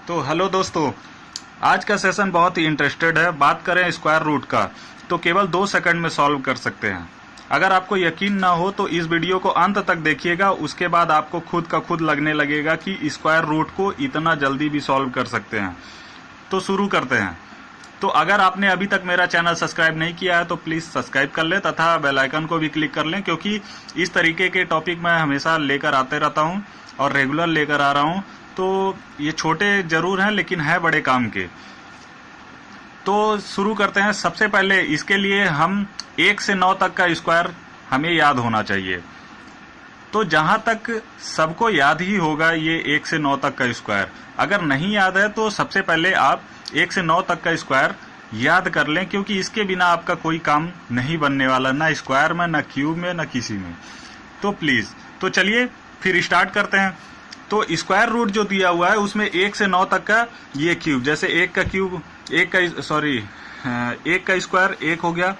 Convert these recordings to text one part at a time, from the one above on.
तो हेलो दोस्तों, आज का सेशन बहुत ही इंटरेस्टेड है। बात करें स्क्वायर रूट का तो केवल 2 सेकंड में सॉल्व कर सकते हैं। अगर आपको यकीन ना हो तो इस वीडियो को अंत तक देखिएगा, उसके बाद आपको खुद का खुद लगने लगेगा कि स्क्वायर रूट को इतना जल्दी भी सॉल्व कर सकते हैं। तो शुरू करते हैं। तो अगर आपने अभी तक मेरा चैनल सब्सक्राइब नहीं किया है तो प्लीज़ सब्सक्राइब कर लें तथा बेल आइकन को भी क्लिक कर लें, क्योंकि इस तरीके के टॉपिक मैं हमेशा लेकर आते रहता हूं और रेगुलर लेकर आ रहा हूं। तो ये छोटे जरूर हैं लेकिन है बड़े काम के। तो शुरू करते हैं। सबसे पहले इसके लिए हम 1 से 9 तक का स्क्वायर हमें याद होना चाहिए। तो जहां तक सबको याद ही होगा ये 1 से 9 तक का स्क्वायर। अगर नहीं याद है तो सबसे पहले आप 1 से 9 तक का स्क्वायर याद कर लें, क्योंकि इसके बिना आपका कोई काम नहीं बनने वाला, ना स्क्वायर में, ना क्यूब में, ना किसी में। तो प्लीज, तो चलिए फिर स्टार्ट करते हैं। तो स्क्वायर रूट जो दिया हुआ है उसमें 1 से 9 तक का ये क्यूब, जैसे 1 का क्यूब, 1 का स्क्वायर 1 हो गया,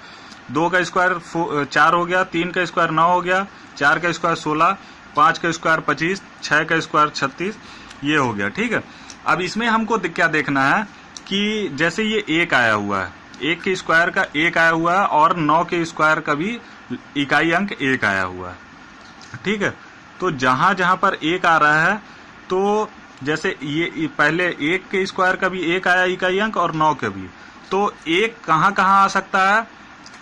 2 का स्क्वायर 4 हो गया, 3 का स्क्वायर 9 हो गया, 4 का स्क्वायर 16, 5 का स्क्वायर 25, 6 का स्क्वायर 36, ये हो गया। ठीक है। अब इसमें हमको क्या देखना है कि जैसे ये 1 आया हुआ है, 1 के स्क्वायर का 1 आया हुआ है और 9 के स्क्वायर का भी इकाई अंक 1 आया हुआ है। ठीक है। तो जहां जहां पर 1 आ रहा है, तो जैसे ये पहले 1 के स्क्वायर का भी 1 आया इकाई अंक और 9 का भी, तो 1 कहां कहां आ सकता है,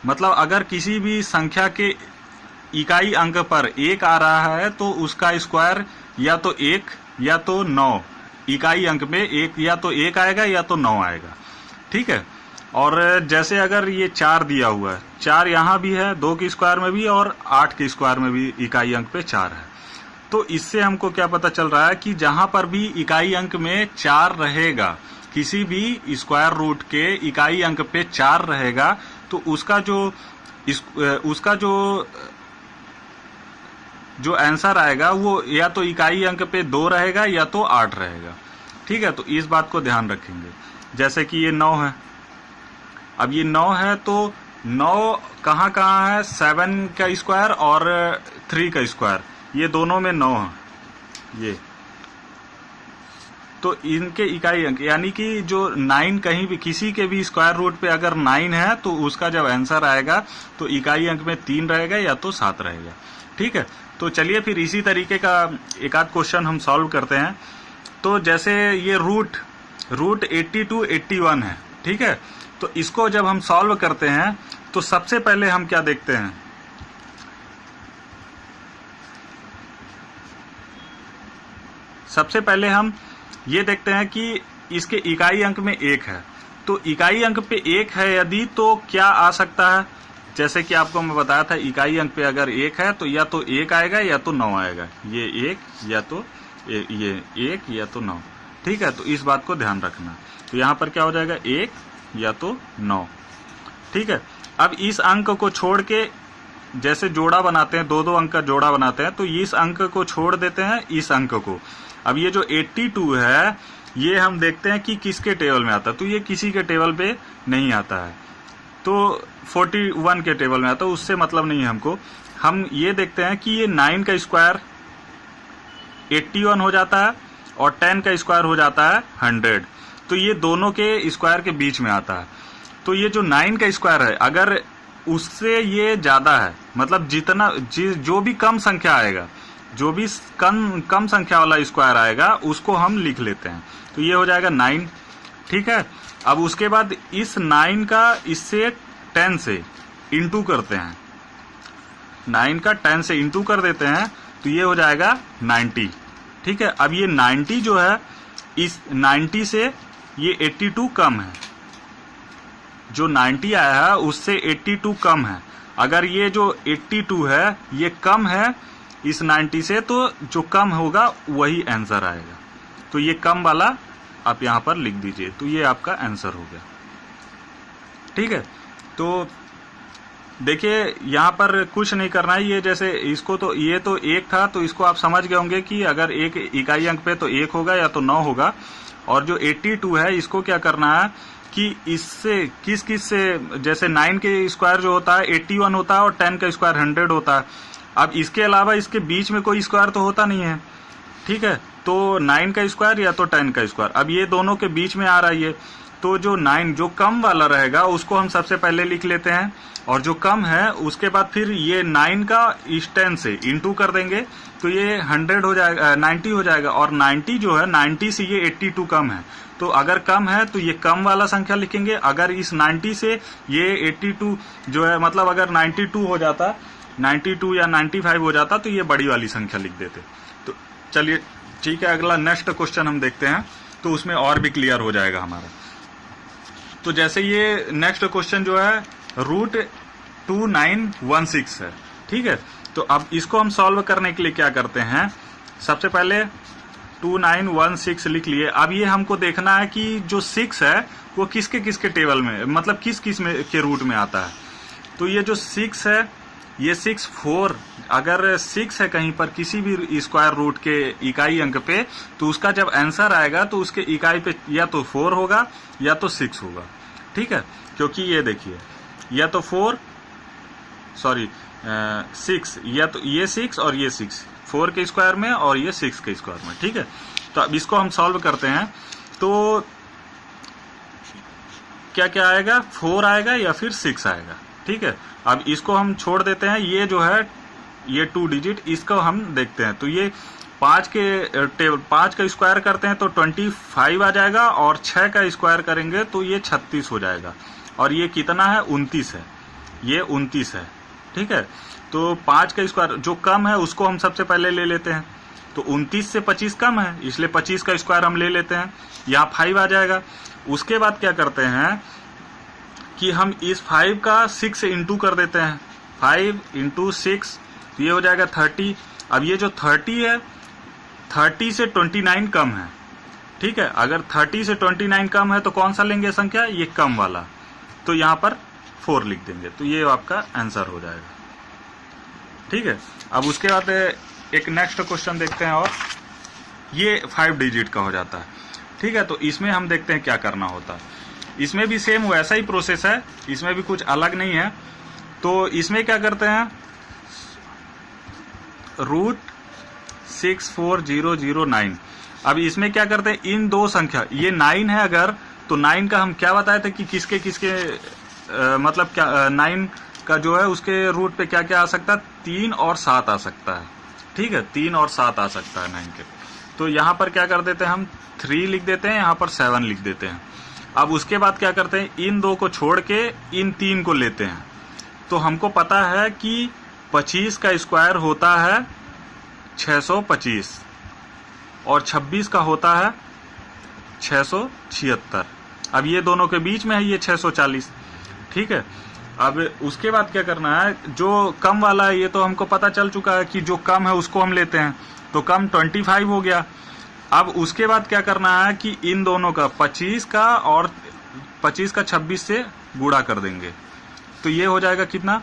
मतलब अगर किसी भी संख्या के इकाई अंक पर 1 आ रहा है तो उसका स्क्वायर या तो 1 या तो 9, इकाई अंक में एक या तो 1 आएगा या तो 9 आएगा। ठीक है। और जैसे अगर ये 4 दिया हुआ है, 4 यहाँ भी है, 2 के स्क्वायर में भी और 8 के स्क्वायर में भी इकाई अंक पे 4 है। तो इससे हमको क्या पता चल रहा है कि जहां पर भी इकाई अंक में 4 रहेगा, किसी भी स्क्वायर रूट के इकाई अंक पे 4 रहेगा, तो उसका जो आंसर आएगा वो या तो इकाई अंक पे 2 रहेगा या तो 8 रहेगा। ठीक है। तो इस बात को ध्यान रखेंगे। जैसे कि ये 9 है, अब ये 9 है तो 9 कहाँ कहाँ है, 7 का स्क्वायर और 3 का स्क्वायर, ये दोनों में 9 है ये। तो इनके इकाई अंक यानी कि जो 9 कहीं भी किसी के भी स्क्वायर रूट पे अगर 9 है तो उसका जब आंसर आएगा तो इकाई अंक में 3 रहेगा या तो 7 रहेगा। ठीक है। तो चलिए फिर इसी तरीके का एक आध क्वेश्चन हम सॉल्व करते हैं। तो जैसे ये रूट 82 81 है। ठीक है। तो इसको जब हम सॉल्व करते हैं तो सबसे पहले हम क्या देखते हैं, सबसे पहले हम ये देखते हैं कि इसके इकाई अंक में 1 है। तो इकाई अंक पे 1 है यदि, तो क्या आ सकता है, जैसे कि आपको मैं बताया था, इकाई अंक पे अगर 1 है तो या तो 1 आएगा या तो 9 आएगा। ये 1 या तो ये 1 या तो 9। ठीक है। तो इस बात को ध्यान रखना। तो यहाँ पर क्या हो जाएगा, 1 या तो 9। ठीक है। अब इस अंक को छोड़ के जैसे जोड़ा बनाते हैं, 2 अंक का जोड़ा बनाते हैं, तो इस अंक को छोड़ देते हैं इस अंक को। अब ये जो 82 है ये हम देखते हैं कि किसके टेबल में आता है, तो ये किसी के टेबल पे नहीं आता है, तो 41 के टेबल में आता है, उससे मतलब नहीं है हमको। हम ये देखते हैं कि ये 9 का स्क्वायर 81 हो जाता है और 10 का स्क्वायर हो जाता है 100। तो ये दोनों के स्क्वायर के बीच में आता है। तो ये जो 9 का स्क्वायर है, अगर उससे ये ज्यादा है, मतलब जो भी कम संख्या आएगा, जो भी कम संख्या वाला स्क्वायर आएगा उसको हम लिख लेते हैं। तो ये हो जाएगा 9। ठीक है। अब उसके बाद इस 9 का इससे 10 से इंटू करते हैं, 9 का 10 से इंटू कर देते हैं, तो ये हो जाएगा 90। ठीक है। अब ये 90 जो है, इस 90 से ये 82 कम है, जो 90 आया है उससे 82 कम है। अगर ये जो 82 है ये कम है इस 90 से, तो जो कम होगा वही आंसर आएगा। तो ये कम वाला आप यहां पर लिख दीजिए, तो ये आपका आंसर हो गया। ठीक है। तो देखिए यहाँ पर कुछ नहीं करना है। ये जैसे इसको, तो ये तो 1 था, तो इसको आप समझ गए होंगे कि अगर एक इकाई अंक पे तो 1 होगा या तो 9 होगा। और जो 82 है इसको क्या करना है कि इससे किस से, जैसे 9 के स्क्वायर जो होता है 81 होता है और 10 का स्क्वायर 100 होता है। अब इसके अलावा इसके बीच में कोई स्क्वायर तो होता नहीं है। ठीक है। तो 9 का स्क्वायर या तो 10 का स्क्वायर। अब ये दोनों के बीच में आ रहा है ये, तो जो 9 जो कम वाला रहेगा उसको हम सबसे पहले लिख लेते हैं, और जो कम है उसके बाद फिर ये 9 का इस 10 से इंटू कर देंगे तो ये 100 हो जाएगा, 90 हो जाएगा। और 90 जो है 90 से ये 82 कम है, तो अगर कम है तो ये कम वाला संख्या लिखेंगे। अगर इस 90 से ये 82 जो है, मतलब अगर 92 हो जाता, 92 या 95 हो जाता तो ये बड़ी वाली संख्या लिख देते। तो चलिए ठीक है, अगला नेक्स्ट क्वेश्चन हम देखते हैं, तो उसमें और भी क्लियर हो जाएगा हमारा। तो जैसे ये नेक्स्ट क्वेश्चन जो है √2916 है, ठीक है। तो अब इसको हम सॉल्व करने के लिए क्या करते हैं, सबसे पहले 2916 लिख लिए। अब ये हमको देखना है कि जो 6 है वो किसके किसके टेबल में, मतलब किस किस में के रूट में आता है। तो ये जो 6 है, ये 6 4, अगर 6 है कहीं पर किसी भी स्क्वायर रूट के इकाई अंक पे, तो उसका जब आंसर आएगा तो उसके इकाई पे या तो 4 होगा या तो 6 होगा, ठीक है। क्योंकि ये देखिए, या तो 6, या तो ये 6 और ये 6, 4 के स्क्वायर में और ये 6 के स्क्वायर में, ठीक है। तो अब इसको हम सॉल्व करते हैं, तो क्या क्या आएगा, 4 आएगा या फिर 6 आएगा, ठीक है। अब इसको हम छोड़ देते हैं, ये जो है ये 2 डिजिट, इसको हम देखते हैं। तो ये 5 के टेबल 5 का स्क्वायर करते हैं तो 25 आ जाएगा, और 6 का स्क्वायर करेंगे तो ये 36 हो जाएगा। और ये कितना है, 29 है, ये 29 है, ठीक है। तो 5 का स्क्वायर जो कम है उसको हम सबसे पहले ले लेते हैं, तो 29 से 25 कम है, इसलिए 25 का स्क्वायर हम ले लेते हैं, यहाँ 5 आ जाएगा। उसके बाद क्या करते हैं कि हम इस 5 का 6 से इंटू कर देते हैं, 5 × 6, तो ये हो जाएगा 30। अब ये जो 30 है, 30 से 29 कम है, ठीक है। अगर 30 से 29 कम है तो कौन सा लेंगे संख्या, ये कम वाला, तो यहाँ पर 4 लिख देंगे, तो ये आपका आंसर हो जाएगा, ठीक है। अब उसके बाद एक नेक्स्ट क्वेश्चन देखते हैं, और ये 5 डिजिट का हो जाता है, ठीक है। तो इसमें हम देखते हैं क्या करना होता है। इसमें भी सेम वैसा ही प्रोसेस है, इसमें भी कुछ अलग नहीं है। तो इसमें क्या करते हैं, √64009। अब इसमें क्या करते हैं, इन दो संख्या, ये 9 है अगर, तो 9 का हम क्या बताए थे कि किसके किसके मतलब क्या 9 का जो है उसके रूट पे क्या क्या आ सकता है, 3 और 7 आ सकता है, ठीक है। 3 और 7 आ सकता है 9 के। तो यहाँ पर क्या कर देते हैं, हम 3 लिख देते हैं, यहाँ पर 7 लिख देते हैं। अब उसके बाद क्या करते हैं, इन 2 को छोड़ के इन 3 को लेते हैं। तो हमको पता है कि 25 का स्क्वायर होता है 625, और 26 का होता है 676। अब ये दोनों के बीच में है ये 640, ठीक है। अब उसके बाद क्या करना है, जो कम वाला है ये तो हमको पता चल चुका है कि जो कम है उसको हम लेते हैं, तो कम 25 हो गया। अब उसके बाद क्या करना है कि इन दोनों का 25 का और 25 का 26 से गुणा कर देंगे, तो ये हो जाएगा कितना,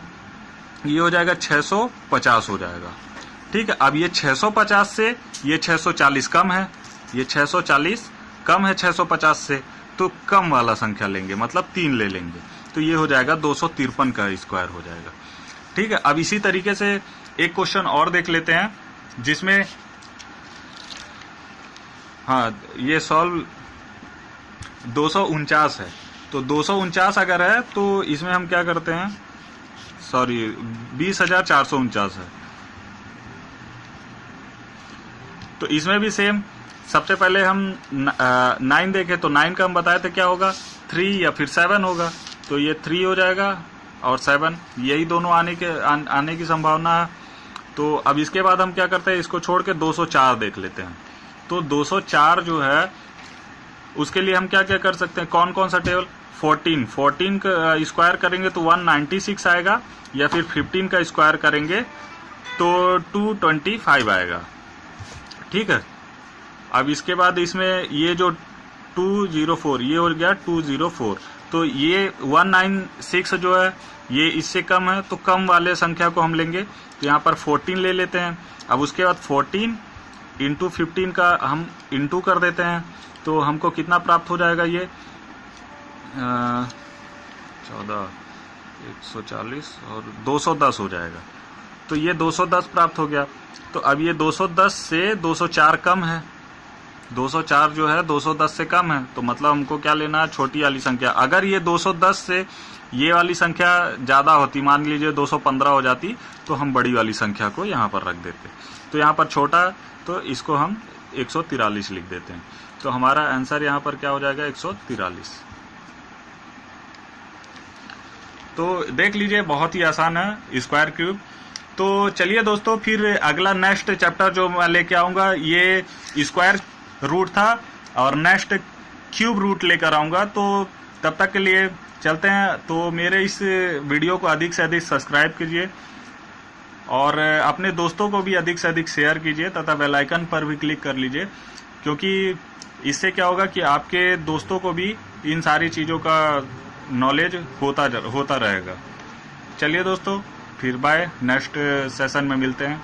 ये हो जाएगा 650 हो जाएगा, ठीक है। अब ये 650 से ये 640 कम है, ये 640 कम है 650 से, तो कम वाला संख्या लेंगे, मतलब 3 ले लेंगे, तो ये हो जाएगा 253 का स्क्वायर हो जाएगा, ठीक है। अब इसी तरीके से एक क्वेश्चन और देख लेते हैं, जिसमें हाँ ये सॉल्व 249 है। तो 249 अगर है तो इसमें हम क्या करते हैं, 20,449 है। तो इसमें भी सेम, सबसे पहले हम 9 देखें तो 9 का हम बताए थे क्या होगा, 3 या फिर 7 होगा, तो ये 3 हो जाएगा और 7, यही दोनों आने की संभावना है। तो अब इसके बाद हम क्या करते हैं, इसको छोड़ के 204 देख लेते हैं। तो 204 जो है उसके लिए हम क्या क्या कर सकते हैं, कौन कौन सा टेबल, 14 का स्क्वायर करेंगे तो 196 आएगा, या फिर 15 का स्क्वायर करेंगे तो 225 आएगा, ठीक है। अब इसके बाद इसमें ये जो 204 ये हो गया 204, तो ये 196 जो है ये इससे कम है, तो कम वाले संख्या को हम लेंगे, तो यहाँ पर 14 ले लेते हैं। अब उसके बाद 14 × 15 का हम इंटू कर देते हैं, तो हमको कितना प्राप्त हो जाएगा, ये 14 140 और 210 हो जाएगा, तो ये 210 प्राप्त हो गया। तो अब ये 210 से 204 कम है, 204 जो है 210 से कम है, तो मतलब हमको क्या लेना है, छोटी वाली संख्या। अगर ये 210 से ये वाली संख्या ज्यादा होती, मान लीजिए 215 हो जाती, तो हम बड़ी वाली संख्या को यहाँ पर रख देते। तो यहाँ पर छोटा, तो इसको हम 143 लिख देते हैं। तो हमारा आंसर यहाँ पर क्या हो जाएगा, 143। तो देख लीजिए बहुत ही आसान है स्क्वायर क्यूब। तो चलिए दोस्तों, फिर अगला नेक्स्ट चैप्टर जो मैं लेके आऊँगा ये स्क्वायर रूट था, और नेक्स्ट क्यूब रूट लेकर आऊँगा। तो तब तक के लिए चलते हैं। तो मेरे इस वीडियो को अधिक से अधिक सब्सक्राइब कीजिए और अपने दोस्तों को भी अधिक से अधिक शेयर कीजिए तथा बेल आइकन पर भी क्लिक कर लीजिए, क्योंकि इससे क्या होगा कि आपके दोस्तों को भी इन सारी चीज़ों का नॉलेज होता रहेगा। चलिए दोस्तों, फिर बाय, नेक्स्ट सेशन में मिलते हैं।